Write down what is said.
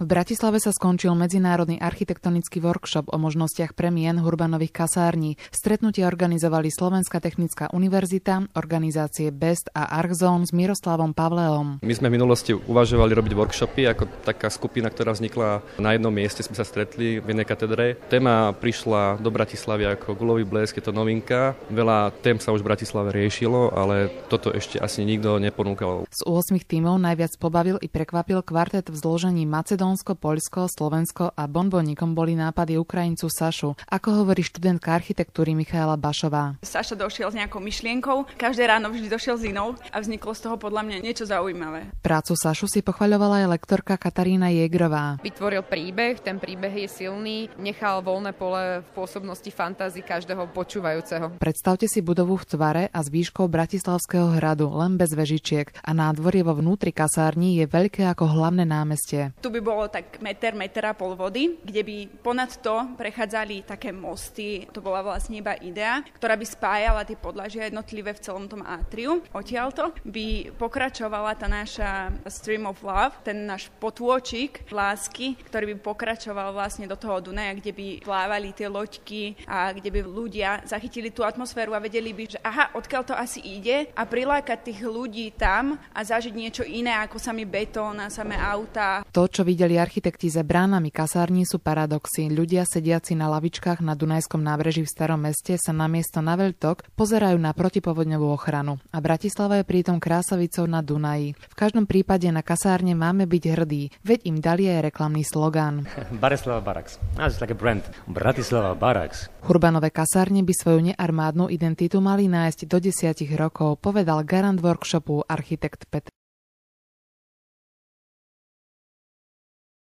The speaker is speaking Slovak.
V Bratislave sa skončil medzinárodný architektonický workshop o možnostiach premien Hurbanových kasární. Stretnutie organizovali Slovenská technická univerzita, organizácie BEST a Archzone s Miroslavom Pavleom. My sme v minulosti uvažovali robiť workshopy ako taká skupina, ktorá vznikla na jednom mieste, sme sa stretli v jednej katedre. Téma prišla do Bratislavy ako guľový blesk, je to novinka. Veľa tém sa už v Bratislave riešilo, ale toto ešte asi nikto neponúkal. Z 8 tímov najviac pobavil i prekvapil kvartet v zložení Macedónsko, Poľsko, Slovensko a bonbonikom boli nápady Ukrajincu Sašu. Ako hovorí študentka architektúry Michaela Bašová. Saša došiel s nejakou myšlienkou, každé ráno vždy došiel s inou a vzniklo z toho podľa mňa niečo zaujímavé. Prácu Sašu si pochvaľovala aj lektorka Katarína Jegrová. Vytvoril príbeh, ten príbeh je silný, nechal voľné pole v pôsobnosti fantázií každého počúvajúceho. Predstavte si budovu v tvare a s výškou Bratislavského hradu, len bez vežičiek, a nádvorie vo vnútri kasární je veľké ako hlavné námestie. Tu by bolo tak meter a pol vody, kde by ponad to prechádzali také mosty. To bola vlastne iba idea, ktorá by spájala tie podlažia jednotlivé v celom tom atriu. Odtiaľto by pokračovala tá naša Stream of Love, ten náš potôčik lásky, ktorý by pokračoval vlastne do toho Dunaja, kde by plávali tie loďky a kde by ľudia zachytili tú atmosféru a vedeli by, že aha, odkiaľ to asi ide, a prilákať tých ľudí tam a zažiť niečo iné ako samý betón a samé autá. To, čo videli architekti za bránami kasární, sú paradoxy. Ľudia sediaci na lavičkách na Dunajskom nábreží v Starom meste sa namiesto na veľtok pozerajú na protipovodňovú ochranu. A Bratislava je pritom krásavicou na Dunaji. V každom prípade na kasárne máme byť hrdí, veď im dali aj reklamný slogán. Bratislava Barracks. That's like a brand. Bratislava Barracks. Hurbanové kasárne by svoju nearmádnu identitu mali nájsť do 10 rokov, povedal garant workshopu architekt Petr